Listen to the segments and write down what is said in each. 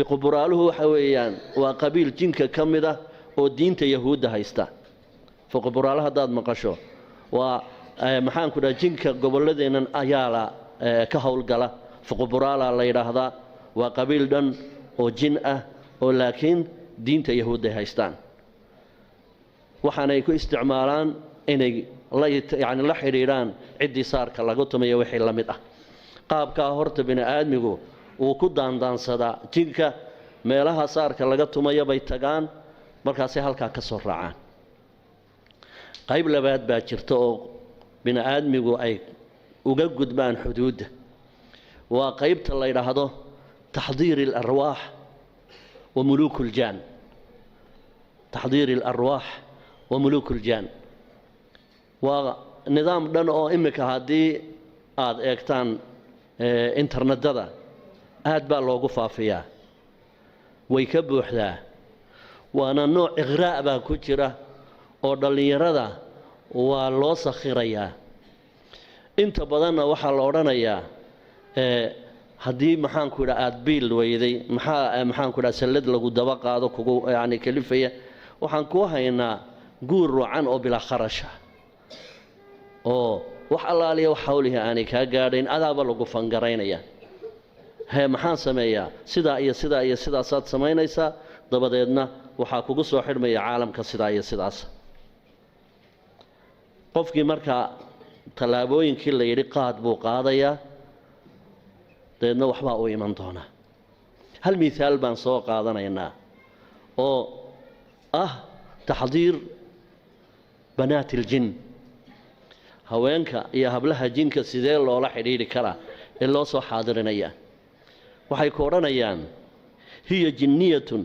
في قبراله حويان وقبيل جنك كمدة ودينت يهود هايستا في قبراله هداد مقشو ومحان كنا جنك قبل لدينا أيالا كهول قلا في قبراله الله يرهضا وقبيل دن وجنأة ولكن دينت يهود هايستان waxaanay ku isticmaalaan inay la xiriiraan cidii saarka lagu tumayo wixii la mid ah qaabka horta bini aadmigu uu ku daandaansada jinka meelaha saarka laga tumayo bay tagaan markaas ay halka ka soo raacaan qayb labaad baa jirta oo bini aadmigu ay uga gudbaan xuduudda waa qaybta la yiraahdo taxdiir al-arwaax wa muluk al-jan taxdiir al-arwaax وملوك الجان ونظام دان او امك هادي اد ايغتان انترنت ددا اد با لوغو فافيا way ka buuxdaa waana nooc iqraa ba ku jira oo dhalinyarada waa loo sakhirayaa inta badanna waxa la oranayaa hadii maxaan ku aad biil weyday maxaan ku salad lagu daba qaado kugu yaani kalifaya waxaan ku haynaa guur ruucan oo bila kharasha oo wax allaaliya wax hawlihi aanay ka gaadhayn adaaba lagu fangaraynaya maxaan sameeyaa sida iyo sidaasaad samaynaysaa dabadeedna waxaa kugu soo xidhmaya caalamka sidaa iyo sidaas qofkii markaa tallaabooyinkii la yidhi qaad buu qaadayaa dabeedna waxbaa u iman doonaa hal miaal baan soo qaadanaynaa oo ah taxdiir بنات الجن هوينك يا هبلها جنك سيديل لولا حديري كرا إلا سو حاضرينيا waxay ku oranayaan hiya jinniyatun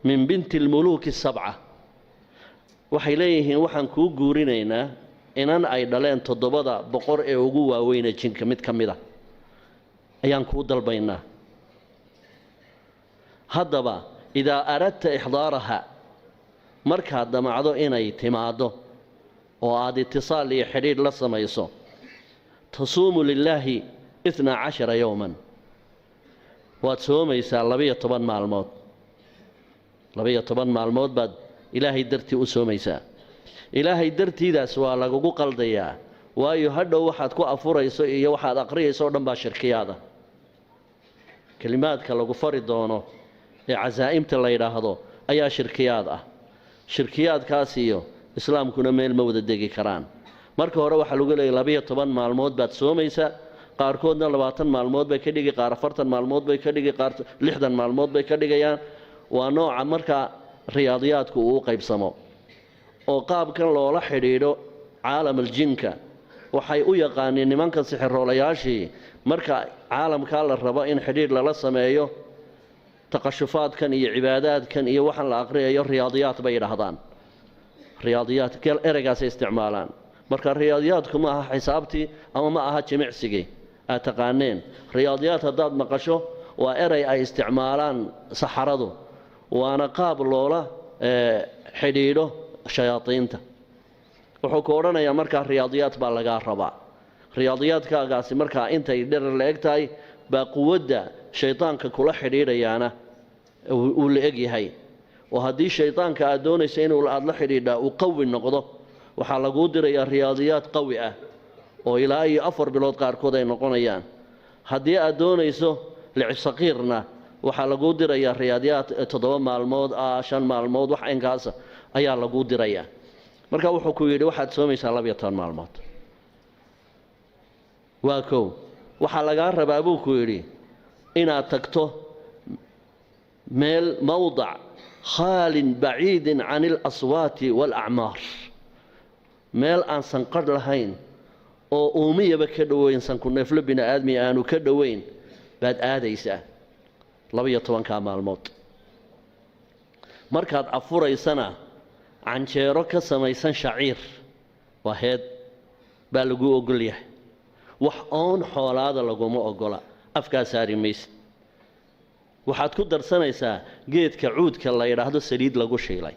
min bint al-muluk as-sab'a waxay leeyihiin waxaan ku guurinaynaa inaan ay dhaleen toddobada boqor ee ugu waaweyn jinka mid kamida ayaan ku dalbaynaa hadaba ida aradta ihdaaraha marka damacdo inay timaado oo aad ittisaal iyo xiriir la samayso tasuumu lillahi 12 yawman waad soomaysaa 12 maalmood 12 maalmood baad ilaahay dartii u soomaysaa ilaahay dartiidaas waa lagu qaldayaa waayo hadhow waxaad ku afurayso iyo waxaad aqriyayso dhan baa shirkiyaada kalimaadka lagu fari doono ee cazaaimta la yiraahdo ayaa shirkiyaad ah shirkiyaadkaas iyo islaamkuna meel ma wada degi karaan marka hore waxa lagu leeyahay 12 maalmood baad soomaysaa qaarkoodna 20 maalmood bay ka dhigi qaar 40 maalmood bay ka dhigi qaar 60 maalmood bay ka dhigayaan waa nooca marka riyaadiyadku uu qaybsamo oo qaabkan loola xidhiidho caalamul jinka waxay u yaqaaneen nimanka sixiroolayaashii marka caalamka la rabo in xidhiidh lala sameeyo taqashufaadkan iyo cibaadaadkan iyo waxan la aqriyayo riyaadiyad bay yiraahdaan riyaadiyad kal eragaas isticmaalaan marka riyaadiyadku ma aha xisaabtii ama ma aha jimicsigii aad taqaaneen riyaadiyad hadaad maqasho waa eray ay isticmaalaan saxaradu waana qaab loola xidhiidho shayaatiinta wuxuu ku oranayaa marka riyaadiyad baa laga rabaa riyaadiyadkaagaasi marka intay dherer la egtahay baa quwadda shaytaanka kula xidhiidhayaana uu la eg yahay oo haddii shaytaanka aad doonayso inuu aad la xidhiidhaa uu qawi noqdo waxaa lagu dirayaa riyaadiyad qawi ah oo ilaa iyo 4 bilood qaarkood ay noqonayaan haddii aad doonayso lacib saqiirna waxaa lagu dirayaa riyaadiyad 7 maalmood 5 maalmood wax inkaas ayaa lagu dirayaa marka wuxuu ku yiri waxaad soomaysaa 12 maalmood waa koow waxa laga rabaa buu ku yiri inaad tagto meel mawdac khaalin baciidin can al-aswaati wal-a'maar meel aan sanqar lahayn oo uumiyaba ka dhaweyn sanku neefle bini aadmi aanu ka dhaweyn baad aadaysaa 12 maalmood markaad afuraysana canjeero ka samaysan shaciir waheed baa lagu ogol yahay wax oon xoolaada laguma ogola afkaa saari maysid waxaad ku darsanaysaa geedka cuudka la yiraahdo saliid lagu shiilay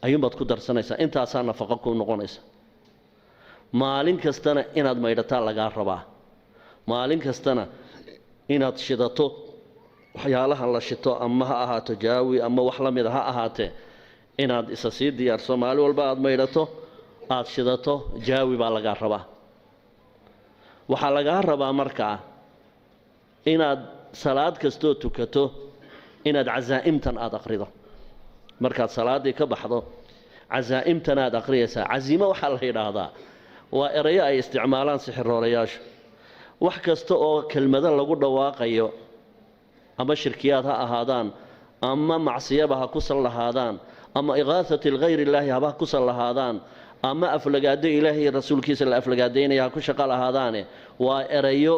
ayuunbaad ku darsanaysaa intaasaa nafaqo ku noqonaysa maalin kastana inaad maydhataa lagaa rabaa maalin kastana inaad shidato waxyaalaha la shito ama ha ahaato jaawi ama wax la mid ha ahaatee inaad isa sii diyaarso maalin walba aad maydhato aad shidato jaawi baa lagaa rabaa waxaa lagaa rabaa markaa inaad salaad kastoo tukato inaad cazaa'imtan aad aqrido markaad salaadii ka baxdo cazaa'imtan aad aqriyaysaa casiimo waxaa la yidhaahdaa waa erayo ay isticmaalaan sixiroorayaashu wax kasta oo kelmado lagu dhawaaqayo ama shirkiyaad ha ahaadaan ama macsiyaba ha ku sal lahaadaan ama iqaasati lghayri illaahi haba ku sal lahaadaan ama aflagaado ilaahay iyo rasuulkiisa la aflagaadaynaya ha ku shaqo lahaadaane waa erayo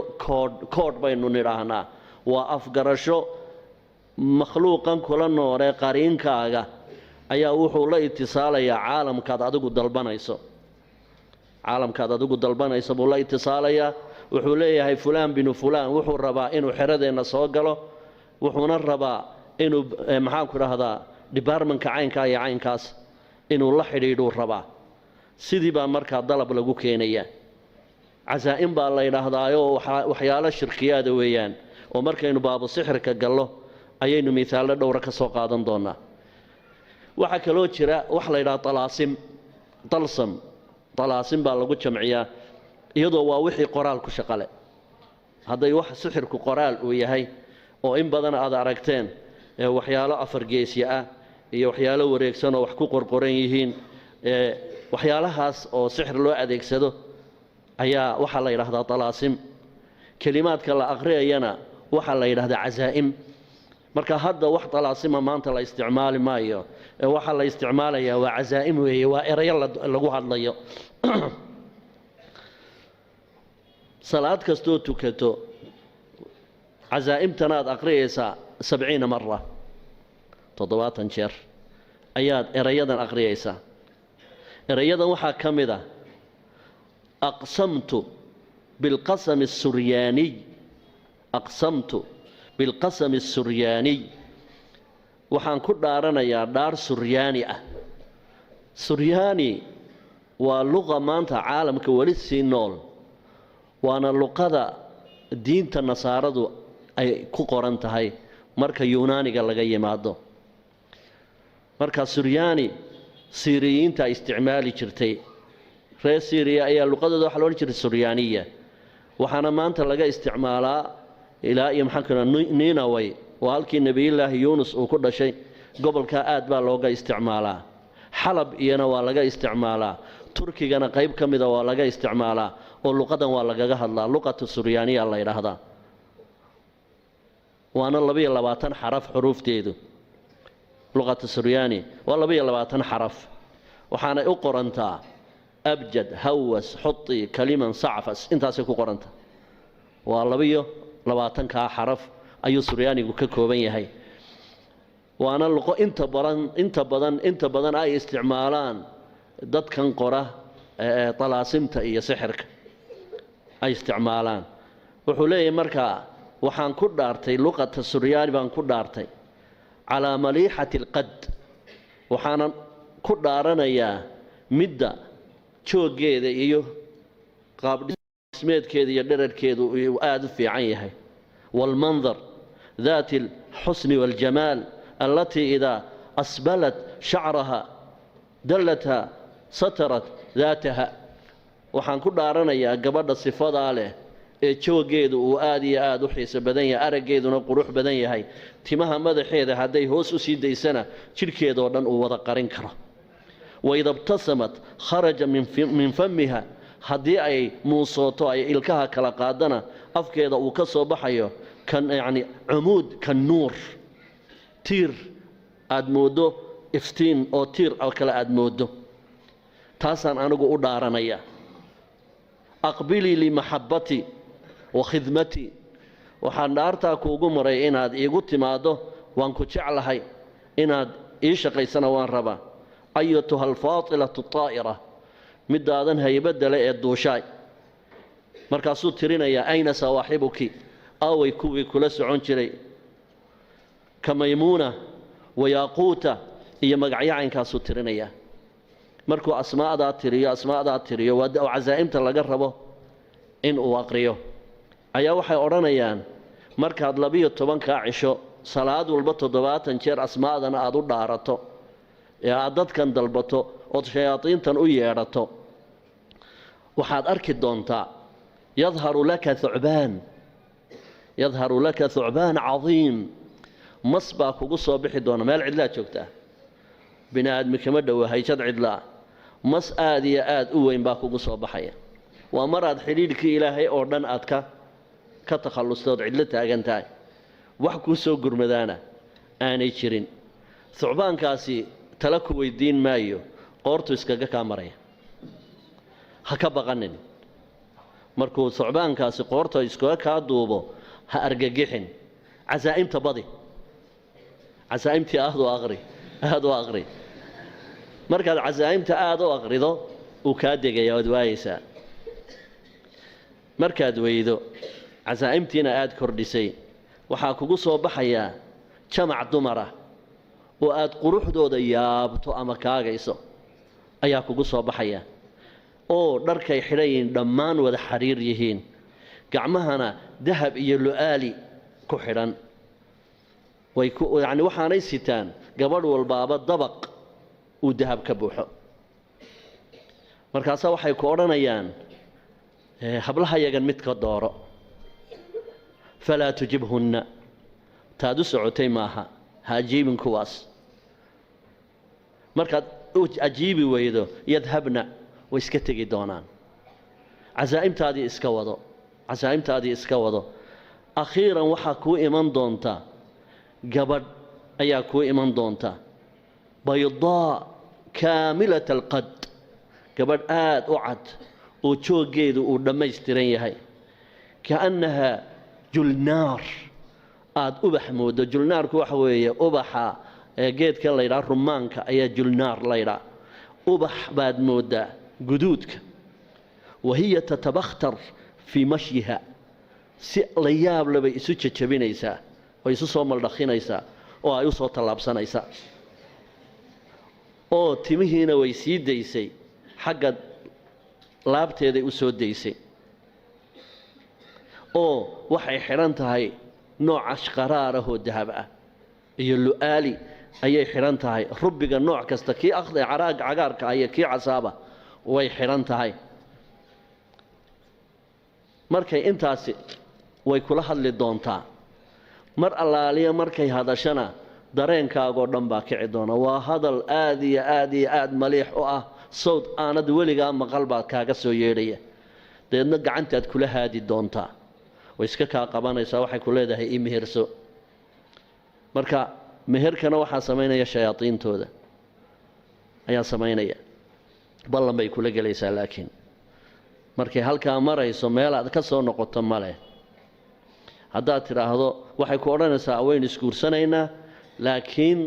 koodh baynu nidhaahnaa waa afgarasho makhluuqan kula nooree qariinkaaga ayaa wuxuu la itisaalayaa caalamkaad adigu dalbanayso buu la itisaalayaa wuxuu leeyahay fulaan binu fulaan wuxuu rabaa inuu xeradeenna soo galo wuxuuna rabaa inuu maxaanku dhahdaa departmentka caynkaa iyo caynkaas inuu la xidhiidhuu rabaa sidii baa markaa dalab lagu keenayaa casaa'im baa la yidhaahdaayoo waxyaalo shirkiyaada weeyaan oo markaynu baabu sixirka gallo ayaynu miisaallo dhowra ka soo qaadan doonaa waxaa kaloo jira wax la yidhaha talaasim baa lagu jamciyaa iyadoo waa wixii qoraal ku shaqale hadday wax sixirku qoraal uu yahay oo in badan aad aragteen waxyaalo afargeesya ah iyo waxyaalo wareegsan oo wax ku qorqoran yihiin waxyaalahaas oo sixir loo adeegsado ayaa waxaa la yidhaahdaa talaasim kelimaadka la aqriyayana waxaa la yidhahdaa casaa'im marka hadda wax talaasima maanta la isticmaali maayo waxaa la isticmaalayaa waa casaa'im weeye waa erayo lagu hadlayo salaad kastoo tukato casaa'imtanaad aqriyaysaa 70 mara 70 jeer ayaad erayadan aqriyaysaa erayadan waxaa ka mid ah aqsamtu bilqasami الsuryaaniy aqsamtu bilqasami الsuryaaniy waxaan ku dhaaranayaa dhaar suryaani ah suryaani waa luqa maanta caalamka weli sii nool waana luqada diinta nasaaradu ay ku qoran tahay marka yunaaniga laga yimaado marka suryaani siiriyiinta isticmaali jirtay reer siiriya ayaa luqadooda waxa la odhan jiray suryaaniya waxaana maanta laga isticmaalaa ilaa iyo maxaan ku ninaway waa halkii nebiyullaahi yuunus uu ku dhashay gobolkaa aad baa looga isticmaalaa xalab iyana waa laga isticmaalaa turkigana qayb ka mida waa laga isticmaalaa oo luqadan waa lagaga hadlaa luqatu suryaaniya la yidhaahdaa waana 22 xaraf xuruufteedu luqatu suryaani waa 22 xaraf waxaanay u qorantaa abjad hawas xuti kaliman sacfas intaasay ku qorantaa waa 22 kaa xaraf ayuu suryaanigu ka kooban yahay waana luqo inta badan ay isticmaalaan dadkan qora talaasimta iyo sixirka ay isticmaalaan wuxuu leeyahay markaa waxaan ku dhaartay luqata suryaani baan ku dhaartay calaa maliixati alqad waxaanan ku dhaaranayaa midda jooggeeda iyo qaabdhismeedkeeda iyo dherarkeedu uu aada u fiican yahay waalmandar daati alxusni waاljamaal allatii idaa asbalat shacraha dallatha satarat daataha waxaan ku dhaaranayaa gabadha sifadaa leh ee jooggeedu uu aad iyo aad u xiiso badan yahay araggeeduna qurux badan yahay timaha madaxeeda hadday hoos u sii daysana jidhkeedoo dhan uu wada qarin karo waida ibtasamat kharaja min famiha haddii ay muusooto ay ilkaha kala qaadana afkeeda uu ka soo baxayo kan yacni cumuud kan nuur tiir aad mooddo iftiin oo tiir oo kale aad mooddo taasaan anigu u dhaaranaya aqbilii limaxabbatii wa khidmatii waxaan dhaartaa kuugu maray inaad iigu timaaddo waan ku jeclahay inaad ii shaqaysana waan rabaa ayatuha alfaatilatu taa'ira midaadan haybadda le ee duushaay markaasuu tirinayaa ayna sawaaxibuki aaway kuwii kula socon jiray ka maymuuna wayaaquuta iyo magacyo caynkaasuu tirinayaa markuu asmaadaa tiriyo waa casaa'imta laga rabo in uu aqriyo ayaa waxay odhanayaan markaad 12 cisho salaad walba 7 jeer asmaadana aad u dhaarato ee aad dadkan dalbato oo shayaatiintan u yeedhato waxaad arki doontaa yadharu laka thucbaan cadiim mas baa kugu soo bixi doona meel cidlaa joogtaa bini aadmi kama dhowa hayjad cidlaa mas aad iyo aad u weyn baa kugu soo baxaya waa maraad xidhiidhkii ilaahay oo dhan aad ka takhallustood cidlo taagan tahay wax kuu soo gurmadaana aanay jirin thucbaankaasi tala ku weydiin maayo qoortu iskaga kaa maraya ha ka baqanin markuu thucbaankaasi qoorta iskaga kaa duubo ha argagixin casaa'imta badi casaa'imtii aad u aqri markaad casaa'imta aad u aqrido uu kaa degaya waad waayeysaa markaad weydo casaa'imtiina aad kordhisay waxaa kugu soo baxayaa jamac dumara oo aad quruxdooda yaabto ama kaagayso ayaa kugu soo baxaya oo dharkay xidhan yihiin dhammaan wada xariir yihiin gacmahana dahab iyo lu'aali ku xidhan yacni waxaanay sitaan gabadh walbaaba dabaq uu dahab ka buuxo markaasaa waxay ku odhanayaan hablahayagan mid ka dooro falaa tujibhunna taad u socotay maaha ha ajiibin kuwaas markaad ajiibi weydo yadhabna way iska tegi doonaan casaa'imtaadii iska wado akhiiran waxaa kuu iman doonta gabadh ayaa kuu iman doonta baydaa kaamilat alqad gabadh aad u cad oo jooggeedu uu dhammaystiran yahay kaannaha julnaar aad ubax moodo julnaarku waxa weeye ubaxa geedka la yidhaha rumaanka ayaa julnaar la yidhaha ubax baad moodaa guduudka wahiya tatabakhtar fii mashyiha si la yaab leh bay isu jajabinaysaa oo isu soo maldhakhinaysaa oo ay u soo tallaabsanaysaa oo timihiina way sii daysay xagga laabteeday u soo daysay oo waxay xidhan tahay nooc ashqaraar ah oo dahab ah iyo lu'aali ayay xidhan tahay rubbiga nooc kasta kii cagaarka iyo kii casaaba way xidhan tahay markay intaasi way kula hadli doontaa mar allaaliya markay hadashana dareenkaagoo dhan baa kici doona waa hadal aad iyo aad maliix u ah sawd aanad weligaa maqal baad kaaga soo yeedhaya dabeedna gacantaad kula haadi doontaa way iska kaa qabanaysaa waxay ku leedahay ii meherso marka meherkana waxaa samaynaya shayaadiintooda ayaa samaynaya ballan bay kula gelaysaa laakiin markay halkaa marayso meel aad ka soo noqoto male haddaad tidhaahdo waxay ku odhanaysaa waynu isguursanaynaa laakiin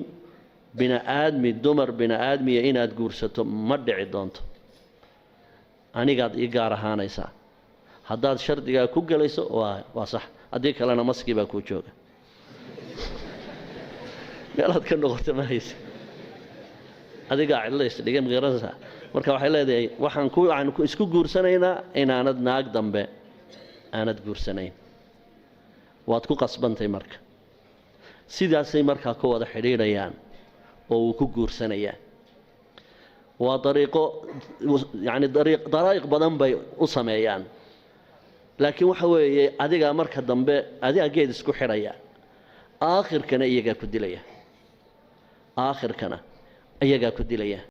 dumar bini'aadmiya inaad guursato ma dhici doonto anigaad ii gaar ahaanaysaa haddaad shardigaa ku gelayso waa sax haddii kalena maskii baa kuu jooga meelaad ka noqoto ma haysa adigaa cidlo isdhiga maqaranaysaa marka waxay leedahay waxaan isku guursanaynaa inaanad naag dambe aanad guursanayn waad ku qasbantay marka sidaasay markaa ka wada xidhiidhayaan oo uu ku guursanayaa waa daraa'iq badan bay u sameeyaan laakiin waxa weeye adigaa marka dambe adigaa geed isku xidhaya aakhirkana iyagaa ku dilaya